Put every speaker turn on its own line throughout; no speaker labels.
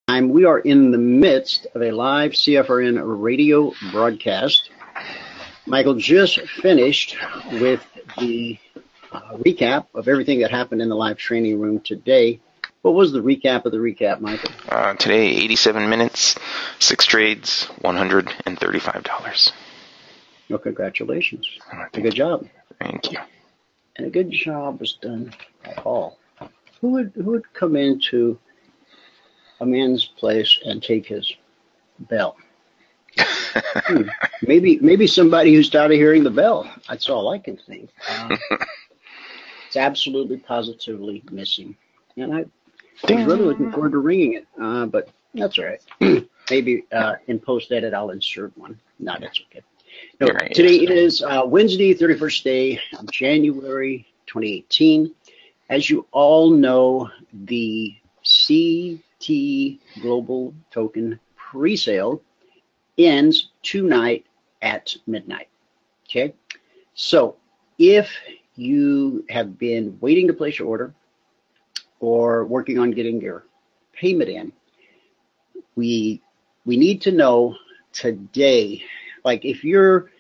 We are in the midst of a live CFRN radio broadcast. Michael just finished with the recap of everything that happened in the live training room today. What was the recap of the recap, Michael?
Today, 87 minutes, 6 trades, $135.
Well, congratulations. A good job.
Thank you.
And a good job was done by Paul. Who would come into a man's place and take his bell? Maybe somebody who started hearing the bell. That's all I can think. It's absolutely, positively missing. And I was really looking forward to ringing it, but that's all right. Maybe in post-edit I'll insert one. No, that's okay. No, today is Wednesday, 31st day of January 2018. As you all know, the CT Global Token pre-sale ends tonight at midnight. Okay, so if you have been waiting to place your order or working on getting your payment in, we need to know today. Like if you're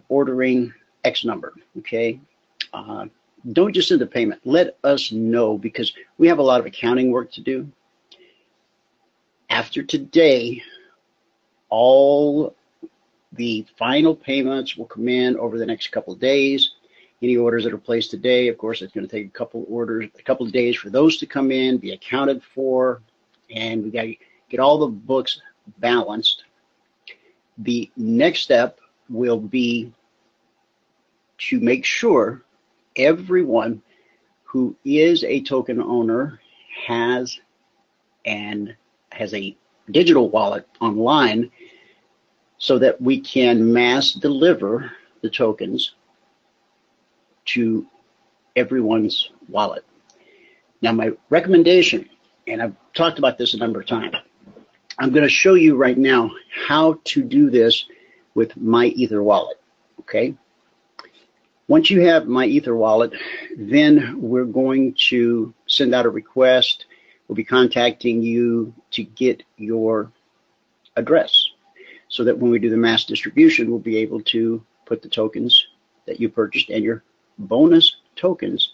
ordering X number, okay, don't just send the payment. Let us know, because we have a lot of accounting work to do. After today, all the final payments will come in over the next couple of days. Any orders that are placed today, of course, it's going to take a couple of days for those to come in, be accounted for, and we got to get all the books balanced. The next step will be to make sure everyone who is a token owner has a digital wallet online, so that we can mass deliver the tokens to everyone's wallet. Now, my recommendation, and I've talked about this a number of times, I'm going to show you right now how to do this with MyEtherWallet, okay? Once you have MyEtherWallet, then we're going to send out a request. We'll be contacting you to get your address, so that when we do the mass distribution, we'll be able to put the tokens that you purchased and your bonus tokens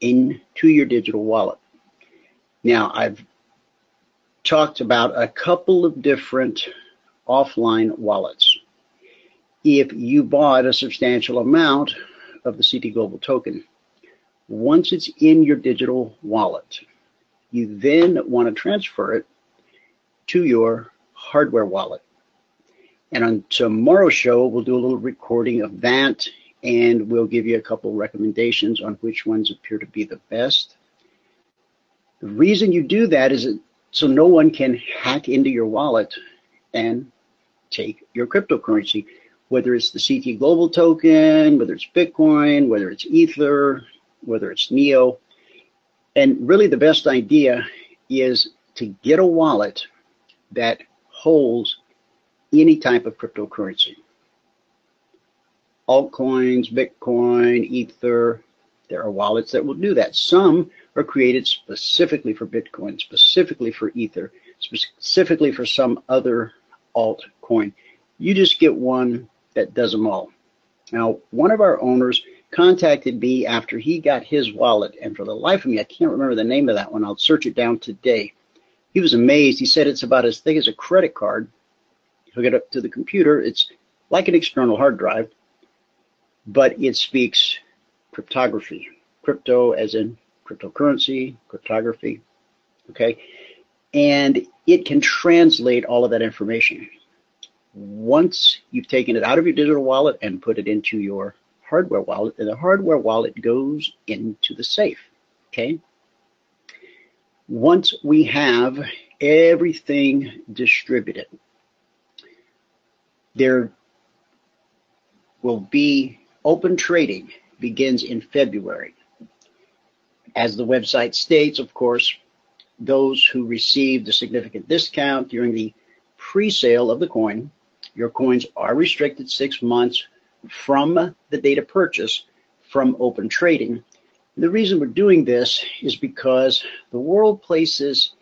into your digital wallet. Now, I've talked about a couple of different offline wallets. If you bought a substantial amount of the CT Global token, once it's in your digital wallet, you then want to transfer it to your hardware wallet. And on tomorrow's show, we'll do a little recording of that, and we'll give you a couple recommendations on which ones appear to be the best. The reason you do that is so no one can hack into your wallet and take your cryptocurrency, whether it's the CT Global token, whether it's Bitcoin, whether it's Ether, whether it's Neo. And really the best idea is to get a wallet that holds any type of cryptocurrency. Altcoins, Bitcoin, Ether, there are wallets that will do that. Some are created specifically for Bitcoin, specifically for Ether, specifically for some other altcoin. You just get one that does them all. Now, one of our owners contacted me after he got his wallet, and for the life of me, I can't remember the name of that one. I'll search it down today. He was amazed. He said it's about as thick as a credit card. Hook it up to the computer. It's like an external hard drive, but it speaks cryptography. Crypto as in cryptocurrency, cryptography, okay? And it can translate all of that information. Once you've taken it out of your digital wallet and put it into your hardware wallet, and the hardware wallet goes into the safe, okay? Once we have everything distributed, there will be open trading, begins in February. As the website states, of course, those who received a significant discount during the pre-sale of the coin, your coins are restricted 6 months from the date of purchase from open trading. The reason we're doing this is because the world places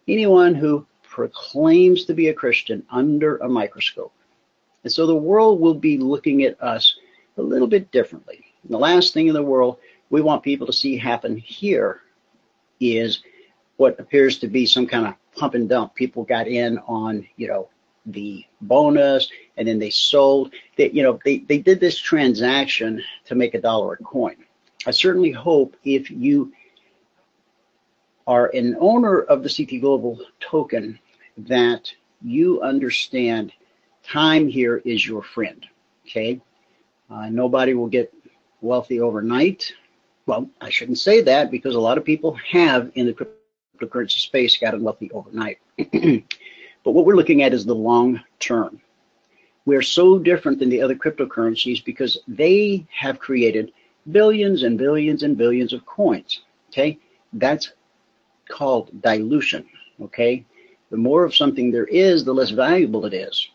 anyone who proclaims to be a Christian under a microscope. And so the world will be looking at us a little bit differently. And the last thing in the world we want people to see happen here is what appears to be some kind of pump and dump. People got in on, the bonus, and then they sold. They did this transaction to make $1 a coin. I certainly hope if you are an owner of the CT Global token that you understand time here is your friend, okay? Nobody will get wealthy overnight. Well, I shouldn't say that because a lot of people have in the cryptocurrency space gotten wealthy overnight. But what we're looking at is the long term. We're so different than the other cryptocurrencies because they have created billions and billions and billions of coins, okay? That's called dilution, okay? The more of something there is, the less valuable it is.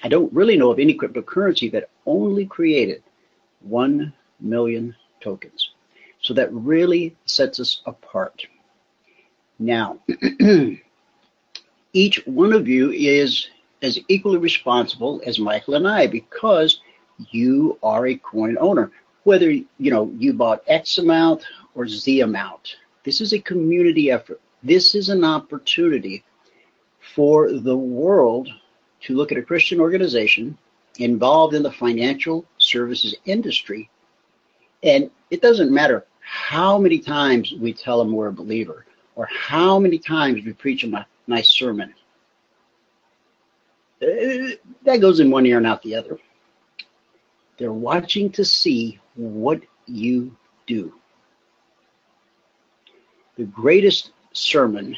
I don't really know of any cryptocurrency that only created 1 million tokens. So that really sets us apart. Now, each one of you is as equally responsible as Michael and I because you are a coin owner. Whether you bought X amount or Z amount, this is a community effort. This is an opportunity for the world to look at a Christian organization involved in the financial services industry. And it doesn't matter how many times we tell them we're a believer or how many times we preach them a nice sermon. That goes in one ear and out the other. They're watching to see what you do. The greatest sermon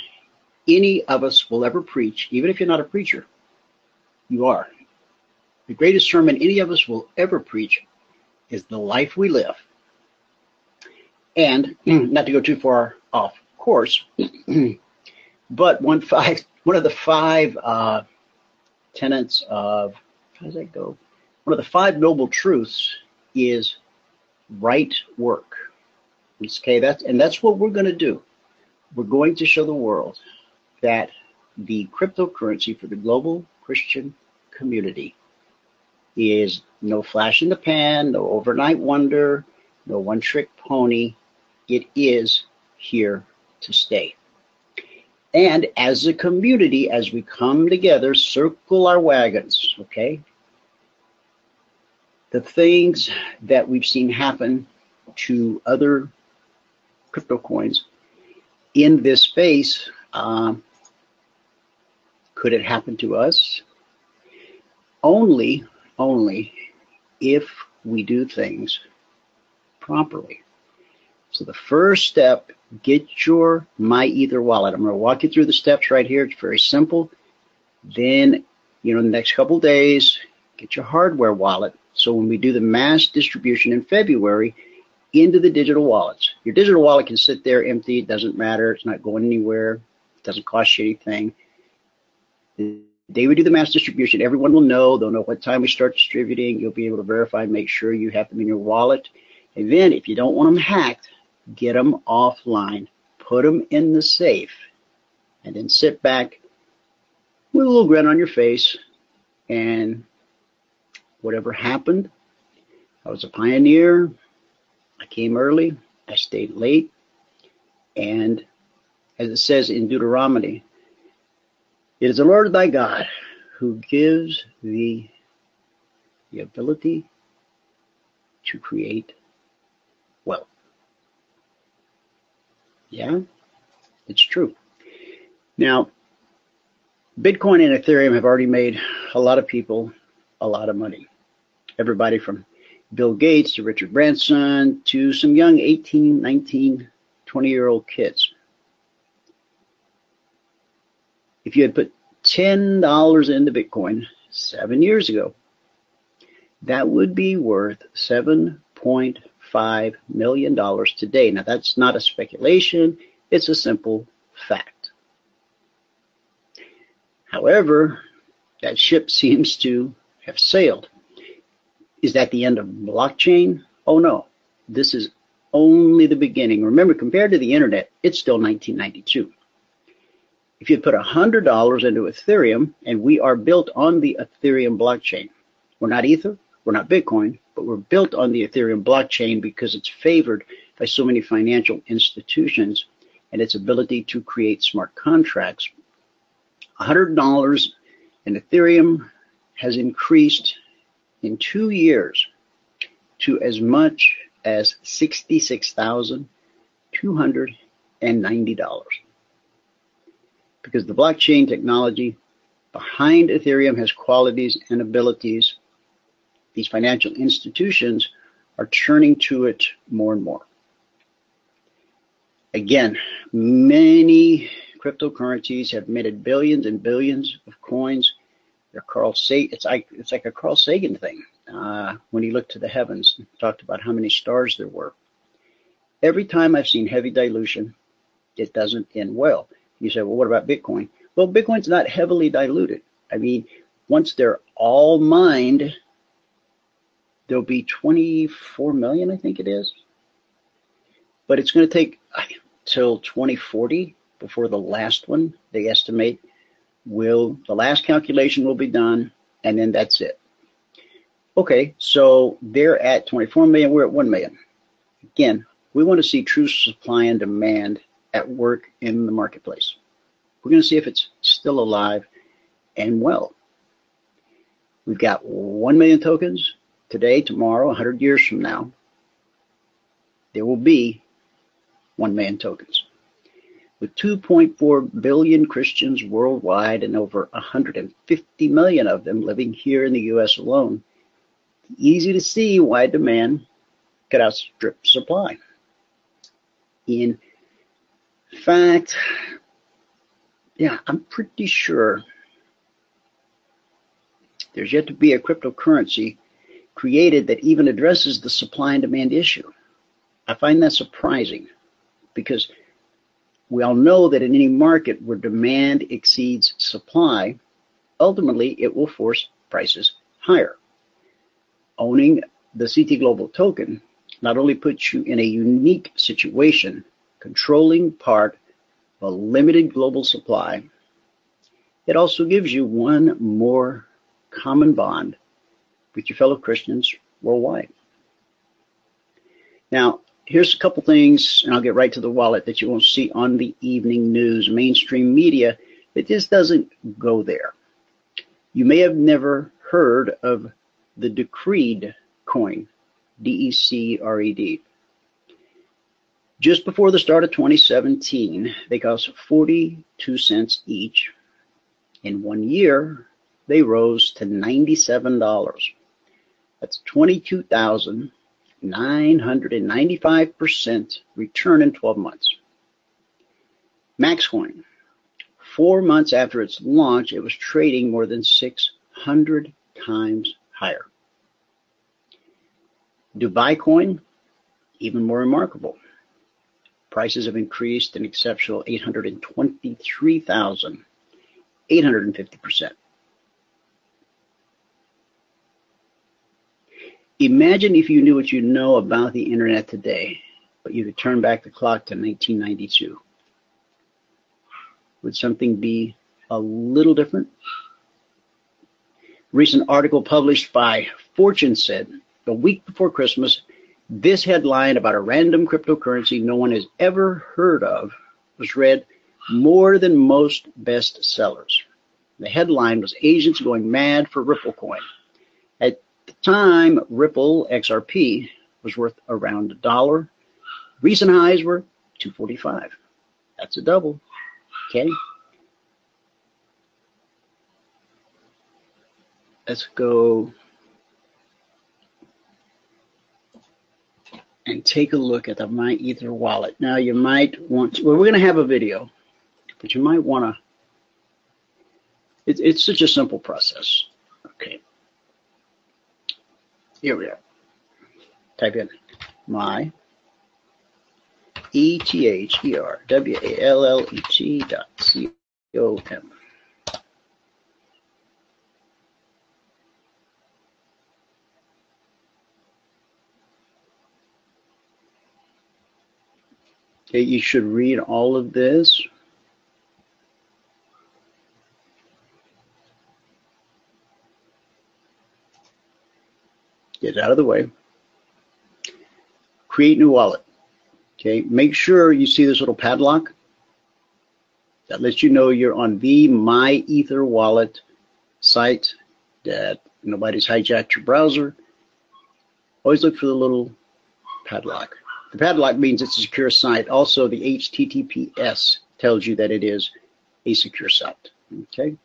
any of us will ever preach, even if you're not a preacher, you are. The greatest sermon any of us will ever preach is the life we live. And not to go too far off course, but one of the five tenets of, how does that go? One of the 5 noble truths is right work. Okay, that's what we're going to do. We're going to show the world that the cryptocurrency for the global Christian community is no flash in the pan, no overnight wonder, no one-trick pony. It is here to stay. And as a community, as we come together, circle our wagons, okay? The things that we've seen happen to other crypto coins in this space, could it happen to us? Only if we do things properly. So the first step, get your MyEtherWallet. I'm going to walk you through the steps right here. It's very simple. Then, in the next couple days, get your hardware wallet. So when we do the mass distribution in February into the digital wallets, your digital wallet can sit there empty. It doesn't matter. It's not going anywhere. It doesn't cost you anything. The day we do the mass distribution, everyone will know. They'll know what time we start distributing. You'll be able to verify and make sure you have them in your wallet. And then if you don't want them hacked, get them offline, put them in the safe, and then sit back with a little grin on your face. And whatever happened, I was a pioneer. I came early. I stayed late. And as it says in Deuteronomy, it is the Lord thy God who gives thee the ability to create wealth. Yeah, it's true. Now, Bitcoin and Ethereum have already made a lot of people a lot of money. Everybody from Bill Gates to Richard Branson to some young 18, 19, 20-year-old kids. If you had put $10 into Bitcoin 7 years ago, that would be worth $7.5 million today. Now, that's not a speculation. It's a simple fact. However, that ship seems to have sailed. Is that the end of blockchain? Oh, no. This is only the beginning. Remember, compared to the internet, it's still 1992. If you put $100 into Ethereum, and we are built on the Ethereum blockchain, we're not Ether, we're not Bitcoin, but we're built on the Ethereum blockchain because it's favored by so many financial institutions and its ability to create smart contracts. $100 in Ethereum has increased in 2 years to as much as $66,290. Because the blockchain technology behind Ethereum has qualities and abilities, these financial institutions are turning to it more and more. Again, many cryptocurrencies have minted billions and billions of coins. It's like a Carl Sagan thing. When he looked to the heavens and talked about how many stars there were. Every time I've seen heavy dilution, it doesn't end well. You say, well, what about Bitcoin? Well, Bitcoin's not heavily diluted. I mean, once they're all mined, there'll be 24 million, I think it is. But it's going to take till 2040 before the last one, they estimate, the last calculation will be done, and then that's it. Okay, so they're at 24 million, we're at 1 million. Again, we want to see true supply and demand at work in the marketplace. We're going to see if it's still alive and well. We've got 1 million tokens today, tomorrow, 100 years from now. There will be 1 million tokens. With 2.4 billion Christians worldwide and over 150 million of them living here in the U.S. alone, easy to see why demand could outstrip supply. In fact, I'm pretty sure there's yet to be a cryptocurrency created that even addresses the supply and demand issue. I find that surprising because we all know that in any market where demand exceeds supply, ultimately it will force prices higher. Owning the CT Global token not only puts you in a unique situation, controlling part of a limited global supply, it also gives you one more common bond with your fellow Christians worldwide. Now, here's a couple things, and I'll get right to the wallet, that you won't see on the evening news, mainstream media. It just doesn't go there. You may have never heard of the Decreed coin, D-E-C-R-E-D. Just before the start of 2017, they cost 42 cents each. In 1 year, they rose to $97. That's 22,995% return in 12 months. Maxcoin, 4 months after its launch, it was trading more than 600 times higher. Dubai coin, even more remarkable. Prices have increased an exceptional 823,850%. Imagine if you knew what you know about the internet today, but you could turn back the clock to 1992. Would something be a little different? A recent article published by Fortune said, a week before Christmas, this headline about a random cryptocurrency no one has ever heard of was read more than most bestsellers. The headline was Asians going mad for Ripple coin. At the time, Ripple XRP was worth around $1. Recent highs were $2.45. That's a double. Okay. Let's go and take a look at the MyEtherWallet. Now you might want to, well, we're going to have a video, but you might want to, it's such a simple process. Okay. Here we are. Type in MyEtherWallet.com. Okay, you should read all of this. Get it out of the way. Create new wallet. Okay, make sure you see this little padlock. That lets you know you're on the MyEtherWallet site, that nobody's hijacked your browser. Always look for the little padlock. The padlock means it's a secure site. Also, the HTTPS tells you that it is a secure site. Okay.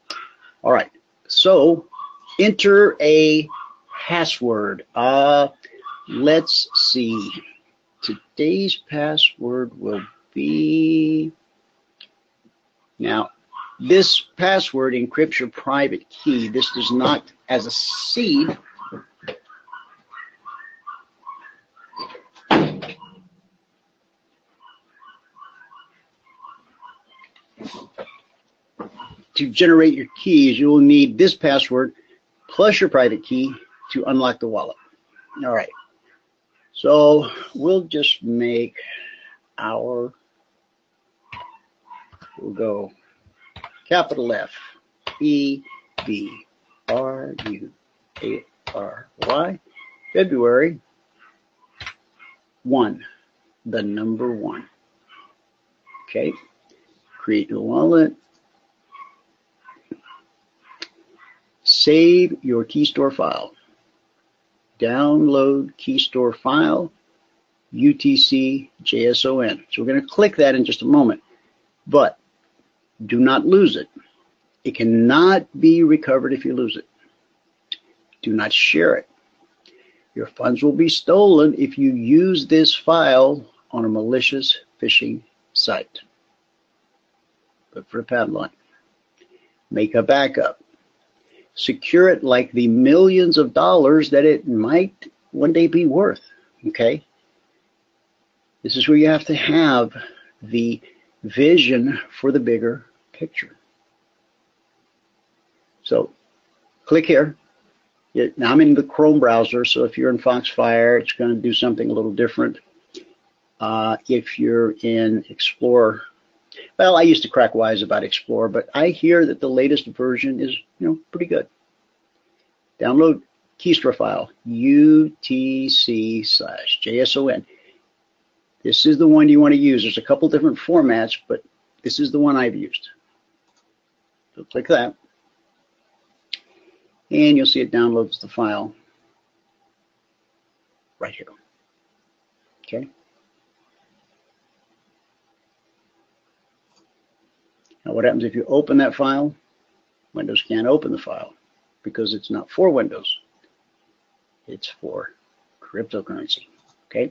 All right. So enter a password. Let's see. Today's password will be, now this password encrypts your private key. This does not, as a seed, to generate your keys, you will need this password plus your private key to unlock the wallet. All right. So we'll just make we'll go capital F, E, B, R, U, A, R, Y, February 1, the number 1. Okay, create your wallet. Save your key store file. Download key store file, UTC JSON. So we're going to click that in just a moment, but do not lose it. It cannot be recovered if you lose it. Do not share it. Your funds will be stolen if you use this file on a malicious phishing site. Look for a padlock. Make a backup. Secure it like the millions of dollars that it might one day be worth, okay? This is where you have to have the vision for the bigger picture. So click here. Now I'm in the Chrome browser, so if you're in Foxfire, it's going to do something a little different. If you're in Explorer, well, I used to crack wise about Explorer, but I hear that the latest version is, pretty good. Download key store file, UTC/JSON. This is the one you want to use. There's a couple different formats, but this is the one I've used. So click that, and you'll see it downloads the file right here. Okay. Now what happens if you open that file? Windows can't open the file because it's not for Windows. It's for cryptocurrency. Okay.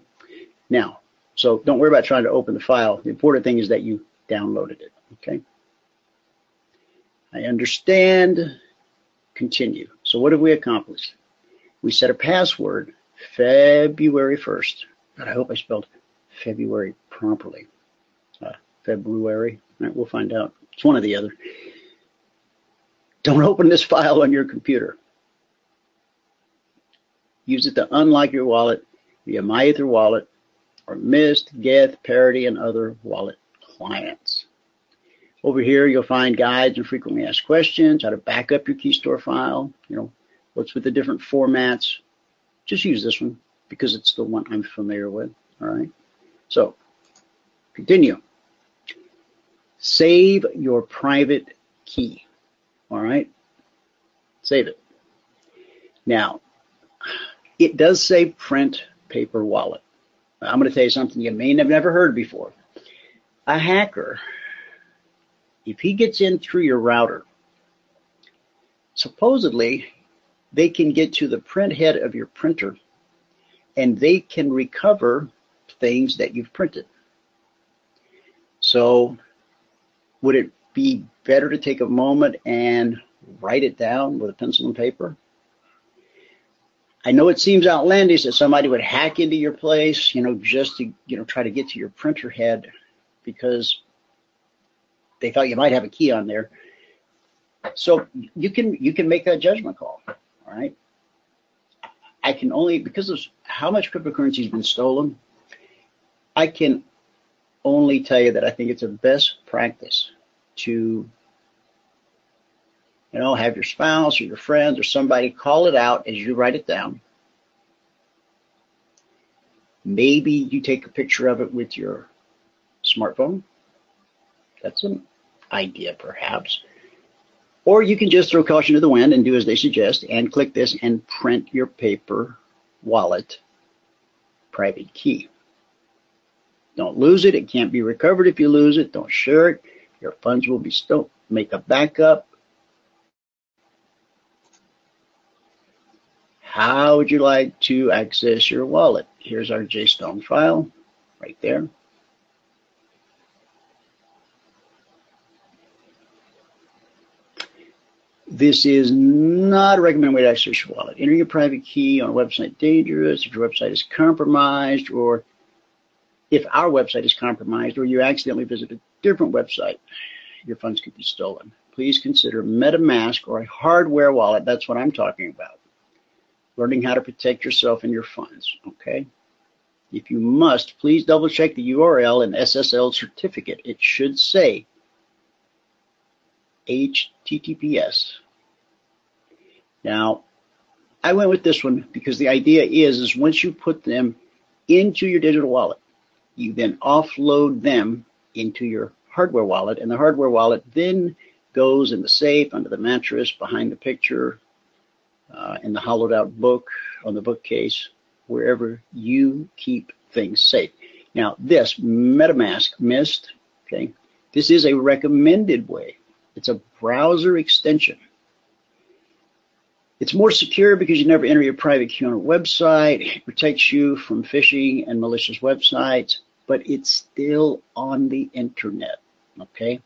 Now, so don't worry about trying to open the file. The important thing is that you downloaded it. Okay. I understand. Continue. So what have we accomplished? We set a password February 1st. God, I hope I spelled February properly. February. All right, we'll find out. It's one or the other. Don't open this file on your computer. Use it to unlock your wallet via MyEtherWallet or Mist, Geth, Parity, and other wallet clients. Over here, you'll find guides and frequently asked questions, how to back up your key store file, what's with the different formats. Just use this one because it's the one I'm familiar with. All right. So, continue. Save your private key. All right. Save it. Now, it does say print paper wallet. I'm going to tell you something you may have never heard before. A hacker, if he gets in through your router, supposedly they can get to the print head of your printer and they can recover things that you've printed. So would it be better to take a moment and write it down with a pencil and paper? I know it seems outlandish that somebody would hack into your place, just to, try to get to your printer head because they thought you might have a key on there. So you can make that judgment call. All right. I can only, because of how much cryptocurrency has been stolen, I can only tell you that I think it's a best practice to, have your spouse or your friends or somebody call it out as you write it down. Maybe you take a picture of it with your smartphone. That's an idea, perhaps. Or you can just throw caution to the wind and do as they suggest and click this and print your paper wallet private key. Don't lose it. It can't be recovered if you lose it. Don't share it. Your funds will be stolen. Make a backup. How would you like to access your wallet? Here's our JSON file right there. This is not a recommended way to access your wallet. Entering a private key on a website dangerous if your website is compromised, or if our website is compromised, or you accidentally visit a different website, your funds could be stolen. Please consider MetaMask or a hardware wallet. That's what I'm talking about. Learning how to protect yourself and your funds, okay? If you must, please double check the URL and SSL certificate. It should say HTTPS. Now, I went with this one because the idea is once you put them into your digital wallet, you then offload them into your hardware wallet, and the hardware wallet then goes in the safe, under the mattress, behind the picture, in the hollowed out book, on the bookcase, wherever you keep things safe. Now, this MetaMask Mist, okay, this is a recommended way. It's a browser extension. It's more secure because you never enter your private key on a website. It protects you from phishing and malicious websites, but it's still on the internet, okay?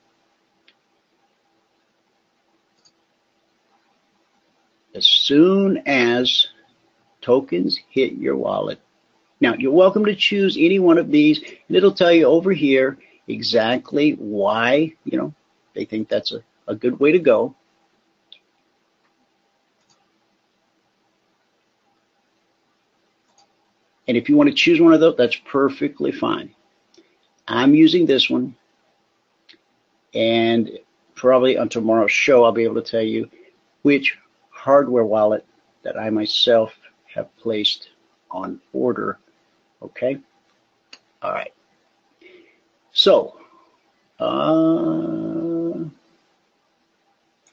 As soon as tokens hit your wallet. Now, you're welcome to choose any one of these, and it'll tell you over here exactly why, they think that's a good way to go. And if you want to choose one of those, that's perfectly fine. I'm using this one, and probably on tomorrow's show, I'll be able to tell you which hardware wallet that I myself have placed on order. Okay? All right. So,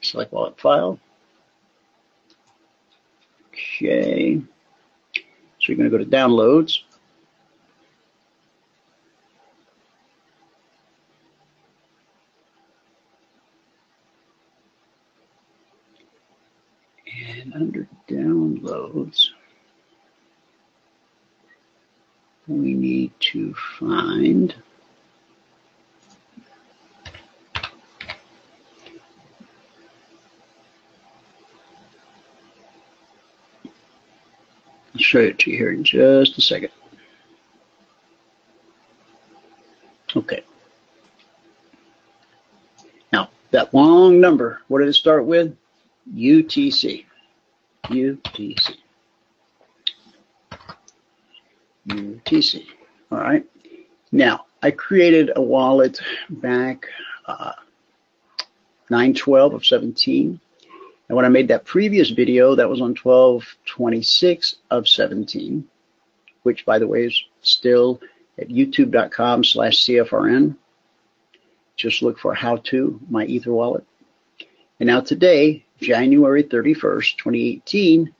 select wallet file. Okay. So you're going to go to downloads. And under downloads, we need to find I'll show it to you here in just a second. Okay. Now, that long number, what did it start with? UTC. UTC. UTC. All right. Now, I created a wallet back 9/12 of 17. And when I made that previous video, that was on 12/26 of 17, which, by the way, is still at youtube.com/CFRN. Just look for how to MyEtherWallet. And now today, January 31st, 2018,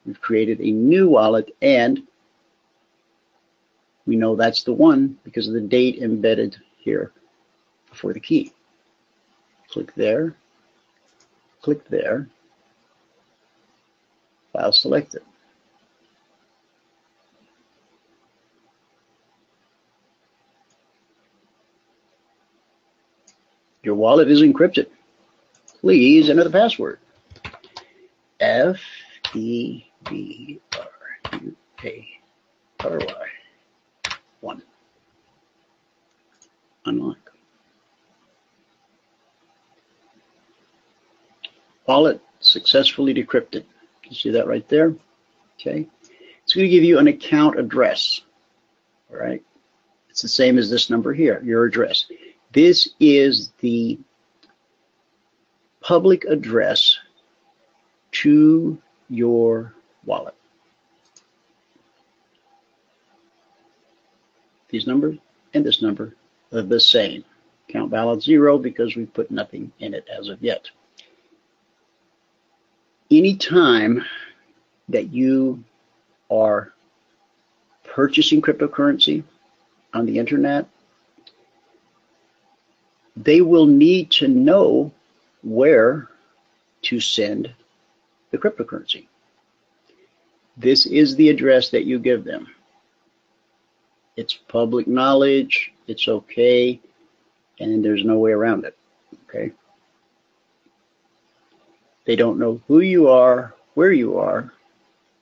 we've created a new wallet, and we know that's the one because of the date embedded here before the key. Click there. Click there, file selected. Your wallet is encrypted. Please enter the password. FEBRUARY 1. Unlock. Wallet successfully decrypted. You see that right there? Okay. It's going to give you an account address. All right. It's the same as this number here, your address. This is the public address to your wallet. These numbers and this number are the same. Account balance 0 because we put nothing in it as of yet. Anytime that you are purchasing cryptocurrency on the internet, they will need to know where to send the cryptocurrency. This is the address that you give them. It's public knowledge, it's okay, and there's no way around it, okay? They don't know who you are, where you are.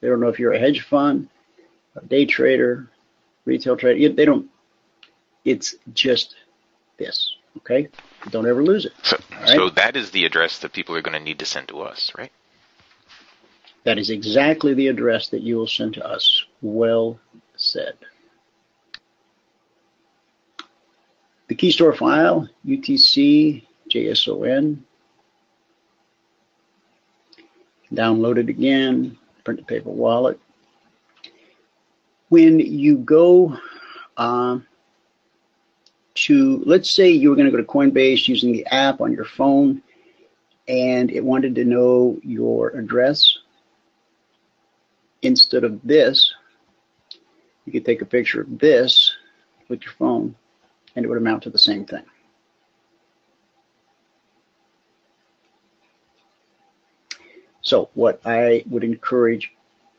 They don't know if you're a hedge fund, a day trader, retail trader. They don't. It's just this, okay? Don't ever lose it.
So that is the address that people are going to need to send to us, right?
That is exactly the address that you will send to us. Well said. The key store file, UTC JSON. Download it again, print the paper wallet. When you go to, let's say you were going to go to Coinbase using the app on your phone and it wanted to know your address, instead of this, you could take a picture of this with your phone and it would amount to the same thing. So what I would encourage,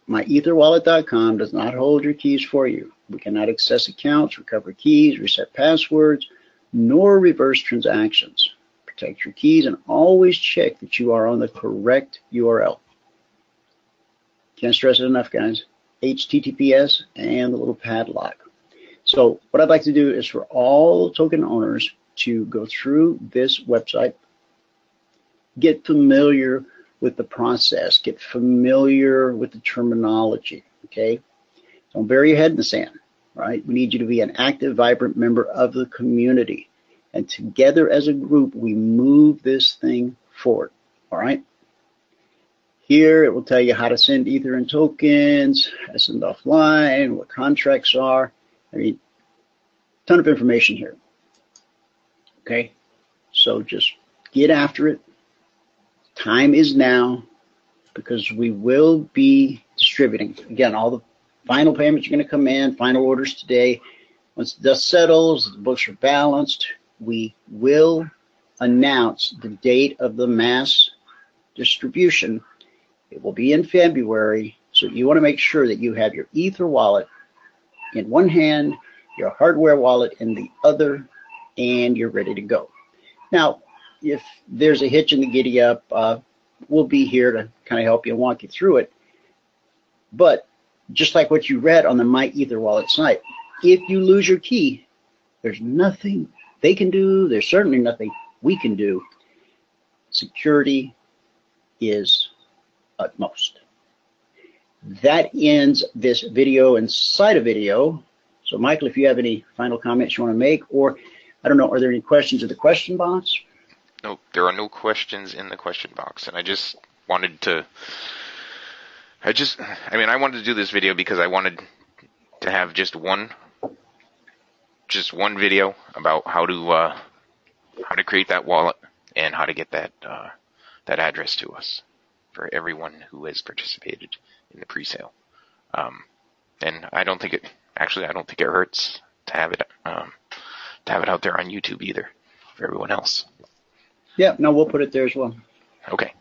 MyEtherWallet.com does not hold your keys for you. We cannot access accounts, recover keys, reset passwords, nor reverse transactions. Protect your keys and always check that you are on the correct URL. Can't stress it enough, guys. HTTPS and the little padlock. So what I'd like to do is for all token owners to go through this website, get familiar with the process, get familiar with the terminology, okay? Don't bury your head in the sand, right? We need you to be an active, vibrant member of the community. And together as a group, we move this thing forward, all right? Here, it will tell you how to send Ether and tokens, how to send offline, what contracts are. I mean, ton of information here, okay? So just get after it. Time is now, because we will be distributing. Again, all the final payments are going to come in, final orders today. Once the dust settles, the books are balanced, we will announce the date of the mass distribution. It will be in February, so you want to make sure that you have your Ether wallet in one hand, your hardware wallet in the other, and you're ready to go. Now, if there's a hitch in the giddy up, we'll be here to kind of help you and walk you through it. But just like what you read on the MyEtherWallet site, if you lose your key, there's nothing they can do. There's certainly nothing we can do. Security is utmost. That ends this video inside a video. So, Michael, if you have any final comments you want to make, or I don't know, are there any questions in the question box?
No, there are no questions in the question box, and I just wanted to, I wanted to do this video because I wanted to have just one video about how to create that wallet and how to get that address to us for everyone who has participated in the pre-sale. And I don't think it hurts to have it out there on YouTube either for everyone else.
Yeah, no, we'll put it there as well.
Okay.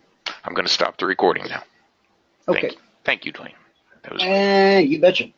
I'm going to stop the recording now.
Okay.
Thank you, Dwayne. That was
you betcha.